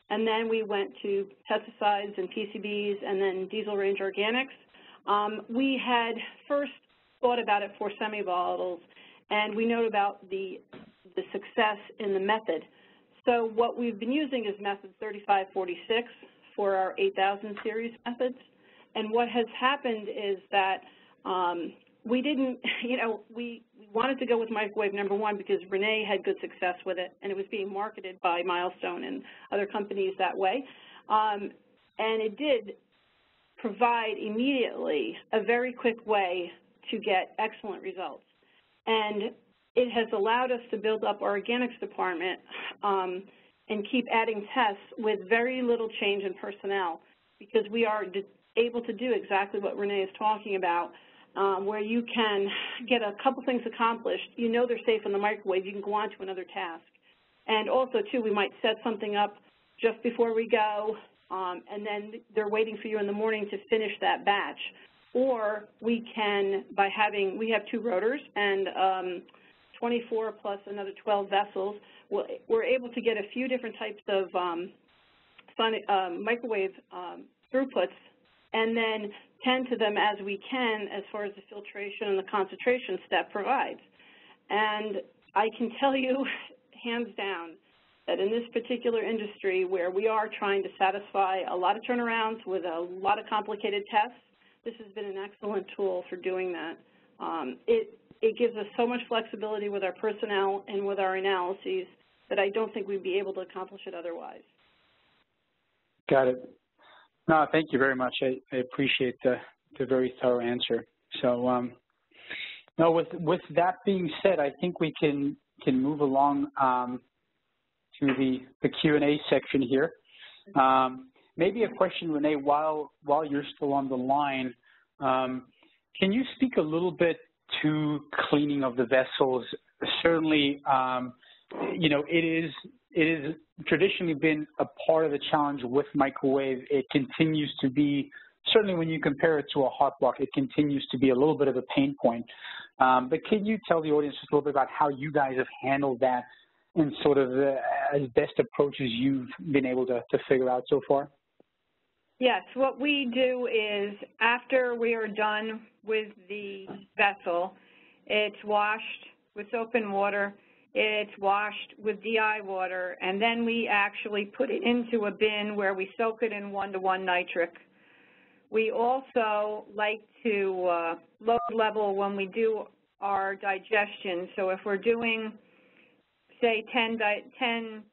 and then we went to pesticides and PCBs and then diesel range organics, we had first thought about it for semi-volatiles, and we know about the success in the method. So what we've been using is method 3546 for our 8000 series methods. And what has happened is that we didn't, we wanted to go with microwave #1 because Renee had good success with it, and it was being marketed by Milestone and other companies that way. And it did provide immediately a very quick way to get excellent results. And it has allowed us to build up our organics department and keep adding tests with very little change in personnel, because we are able to do exactly what Renee is talking about, where you can get a couple things accomplished. You know they're safe in the microwave. You can go on to another task. And also, too, we might set something up just before we go, and then they're waiting for you in the morning to finish that batch. Or we can, we have 2 rotors and 24 plus another 12 vessels, we're able to get a few different types of microwave throughputs and then tend to them as we can as far as the filtration and the concentration step provides. And I can tell you, hands down, that in this particular industry where we are trying to satisfy a lot of turnarounds with a lot of complicated tests, this has been an excellent tool for doing that. It gives us so much flexibility with our personnel and with our analyses that I don't think we'd be able to accomplish it otherwise. Got it. No, thank you very much. I appreciate the very thorough answer. So, no, with that being said, I think we can move along to the Q&A section here. Maybe a question, Renee, while you're still on the line, can you speak a little bit to cleaning of the vessels? Certainly, you know, it is traditionally been a part of the challenge with microwave. It continues to be, certainly when you compare it to a hot block, it continues to be a little bit of a pain point. But can you tell the audience just a little bit about how you guys have handled that and sort of as best approaches you've been able to figure out so far? Yes, what we do is after we are done with the vessel, it's washed with soap and water, it's washed with DI water, and then we actually put it into a bin where we soak it in 1-to-1 nitric. We also like to load level when we do our digestion. So if we're doing, say,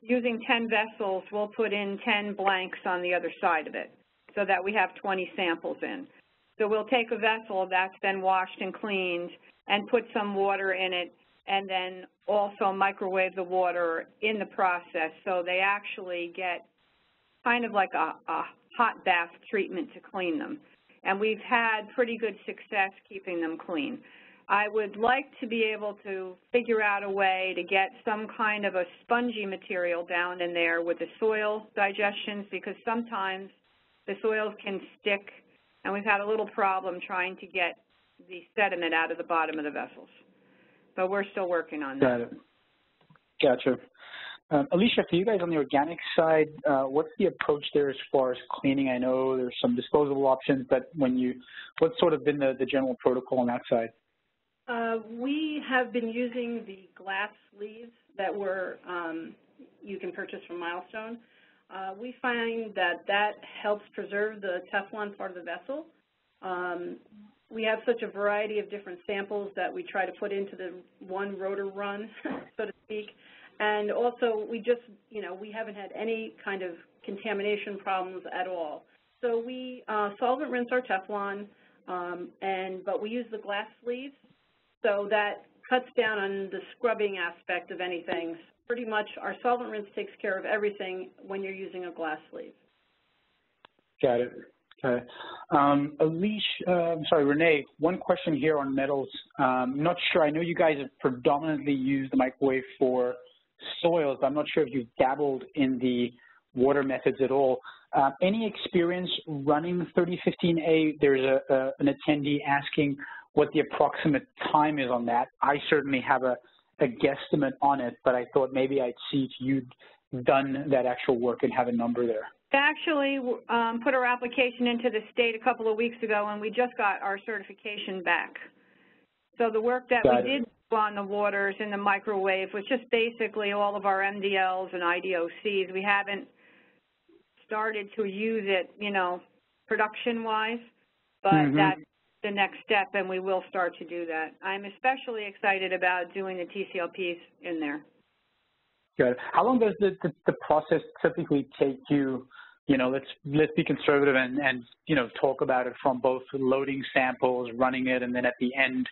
using 10 vessels, we'll put in 10 blanks on the other side of it, so that we have 20 samples in. So we'll take a vessel that's been washed and cleaned and put some water in it and then also microwave the water in the process, so they actually get kind of like a hot bath treatment to clean them. And we've had pretty good success keeping them clean. I would like to be able to figure out a way to get some kind of a spongy material down in there with the soil digestions, because sometimes the soils can stick, and we've had a little problem trying to get the sediment out of the bottom of the vessels. But we're still working on that. Got it. Gotcha. Alicia, for you guys on the organic side, what's the approach there as far as cleaning? I know there's some disposable options, but what's sort of been the general protocol on that side? We have been using the glass sleeves that you can purchase from Milestone. We find that helps preserve the Teflon part of the vessel. We have such a variety of different samples that we try to put into the one rotor run, so to speak. And also, we just, we haven't had any kind of contamination problems at all. So we solvent rinse our Teflon, but we use the glass sleeves, so that cuts down on the scrubbing aspect of anything. Pretty much our solvent rinse takes care of everything when you're using a glass sleeve. Got it. Okay. Renee, one question here on metals. I'm not sure, I know you guys have predominantly used the microwave for soils, but I'm not sure if you've dabbled in the water methods at all. Any experience running 3015A? There's an attendee asking what the approximate time is on that. I certainly have a guesstimate on it, but I thought maybe I'd see if you'd done that actual work and have a number there. Actually, put our application into the state a couple of weeks ago, and we just got our certification back. So the work that we did on the waters in the microwave was just basically all of our MDLs and IDOCs. We haven't started to use it, production-wise, but that's the next step, and we will start to do that. I'm especially excited about doing the TCLPs in there. Good. How long does the process typically take you? Let's be conservative and talk about it from both loading samples, running it, and then at the end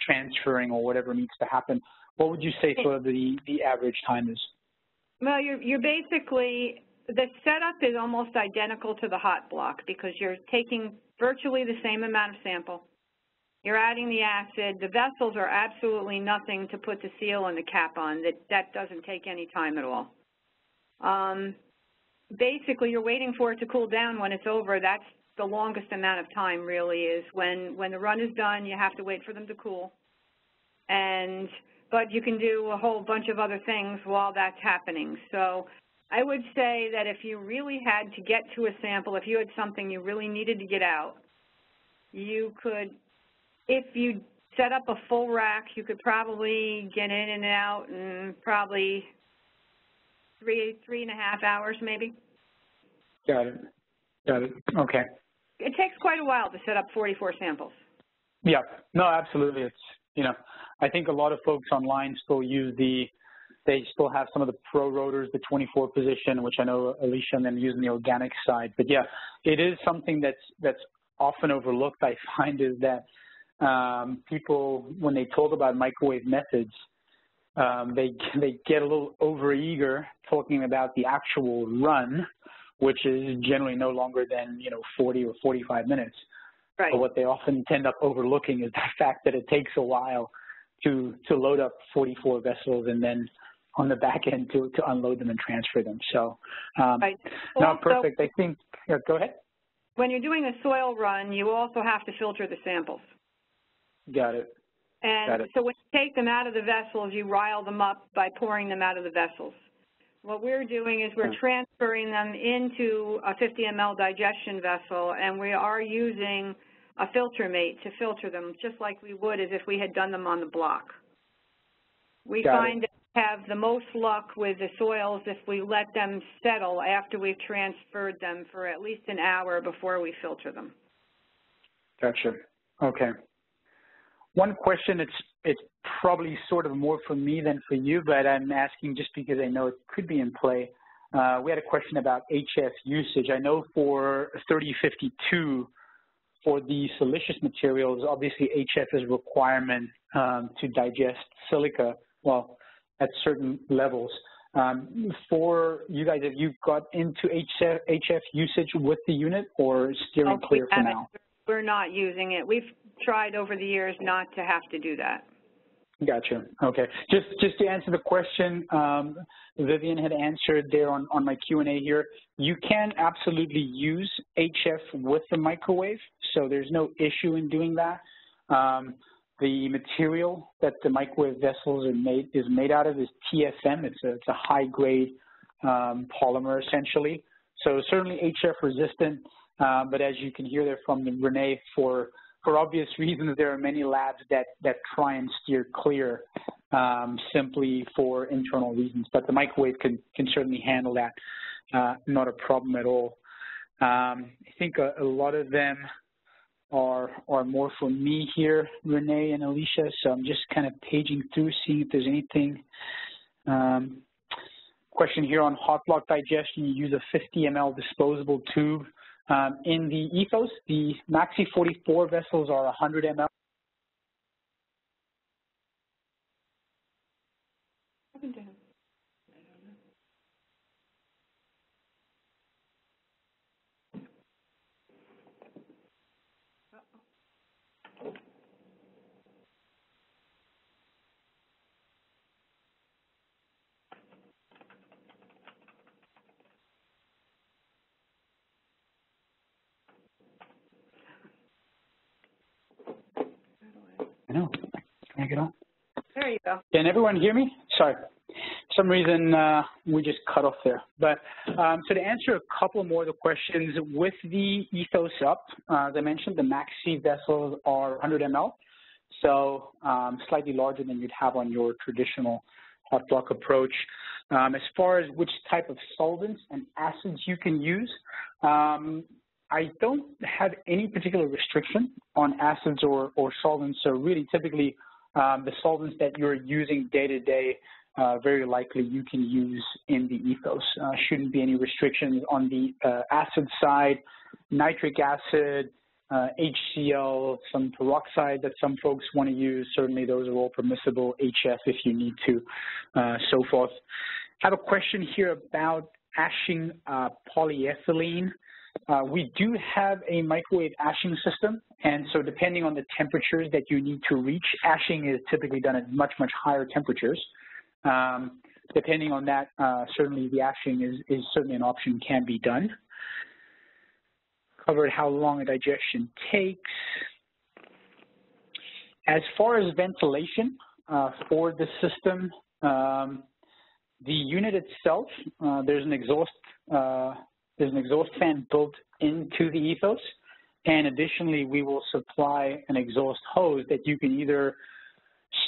transferring or whatever needs to happen. What would you say sort of the average time is? Well, you're basically, the setup is almost identical to the hot block because you're taking virtually the same amount of sample. You're adding the acid. The vessels are absolutely nothing to put the seal and the cap on. That doesn't take any time at all. Basically, you're waiting for it to cool down when it's over. That's the longest amount of time, really, is when the run is done, you have to wait for them to cool. But you can do a whole bunch of other things while that's happening. So I would say that if you really had to get to a sample, if you had something you really needed to get out, you could, if you set up a full rack, you could probably get in and out in probably three and a half hours maybe. Got it. Got it. Okay. It takes quite a while to set up 44 samples. Yeah. No, absolutely. It's, you know, I think a lot of folks online still use they still have some of the pro rotors, the 24 position, which I know Alicia and them using the organic side. But yeah, it is something that's often overlooked, I find, is that people, when they talk about microwave methods, they get a little overeager talking about the actual run, which is generally no longer than, you know, 40 or 45 minutes. Right. But what they often tend up overlooking is the fact that it takes a while to load up 44 vessels and then on the back end to unload them and transfer them. So, right. no, perfect. I think, yeah, go ahead. When you're doing a soil run, you also have to filter the samples. Got it. And Got it. so when you take them out of the vessels, you rile them up by pouring them out of the vessels. What we're doing is we're transferring them into a 50 ml digestion vessel, and we are using a filter mate to filter them, just like we would as if we had done them on the block. We find that we have the most luck with the soils if we let them settle after we've transferred them for at least an hour before we filter them. Gotcha. Okay. One question, it's probably sort of more for me than for you, but I'm asking just because I know it could be in play. We had a question about HF usage. I know for 3052, for the silicious materials, obviously HF is a requirement to digest silica, well, at certain levels. For you guys, have you got into HF usage with the unit or steering clear for now? We're not using it. We've tried over the years not to have to do that. Gotcha. Okay. Just to answer the question, Vivian had answered there on my Q&A here. You can absolutely use HF with the microwave, so there's no issue in doing that. The material that the microwave vessels is made out of is TSM. It's a high-grade polymer, essentially. So certainly HF resistant, but as you can hear there from Renee, for obvious reasons, there are many labs that try and steer clear simply for internal reasons. But the microwave can certainly handle that, not a problem at all. I think a lot of them are more for me here, Renee and Alicia, so I'm just kind of paging through, seeing if there's anything. Question here on HotBlock digestion, you use a 50 ml disposable tube. In the Ethos, the MAXI-44 vessels are 100 ml. I know. Can I get on? There you go. Can everyone hear me? Sorry. For some reason, we just cut off there. But so to answer a couple more of the questions, with the Ethos UP, as I mentioned, the MAXI vessels are 100 ml, so slightly larger than you'd have on your traditional HotBlock approach. As far as which type of solvents and acids you can use, I don't have any particular restriction on acids or solvents, so really typically the solvents that you're using day to day, very likely you can use in the Ethos. Shouldn't be any restrictions on the acid side. Nitric acid, HCl, some peroxide that some folks want to use, certainly those are all permissible, HF if you need to, so forth. I have a question here about ashing polyethylene. We do have a microwave ashing system, and so depending on the temperatures that you need to reach, ashing is typically done at much, much higher temperatures. Depending on that, certainly the ashing is certainly an option, can be done. Covered how long a digestion takes. As far as ventilation for the system, the unit itself, there's an exhaust fan built into the Ethos. And additionally, we will supply an exhaust hose that you can either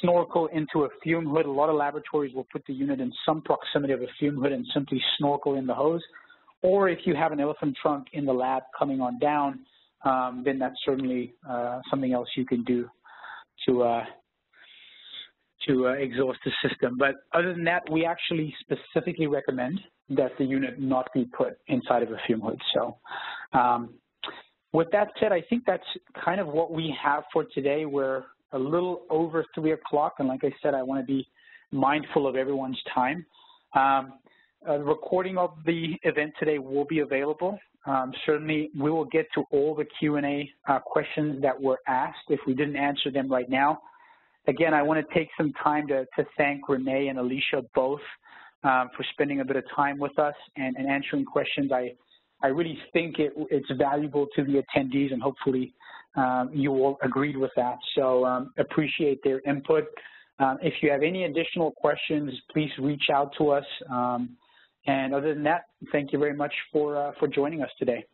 snorkel into a fume hood. A lot of laboratories will put the unit in some proximity of a fume hood and simply snorkel in the hose. Or if you have an elephant trunk in the lab coming on down, then that's certainly something else you can do to exhaust the system. But other than that, we actually specifically recommend that the unit not be put inside of a fume hood. So with that said, I think that's kind of what we have for today. We're a little over 3 o'clock, and like I said, I want to be mindful of everyone's time. The recording of the event today will be available. Certainly, we will get to all the Q&A questions that were asked if we didn't answer them right now. Again, I want to take some time to thank Renee and Alicia both for spending a bit of time with us and answering questions. I really think it's valuable to the attendees, and hopefully you all agreed with that. So appreciate their input. If you have any additional questions, please reach out to us. And other than that, thank you very much for joining us today.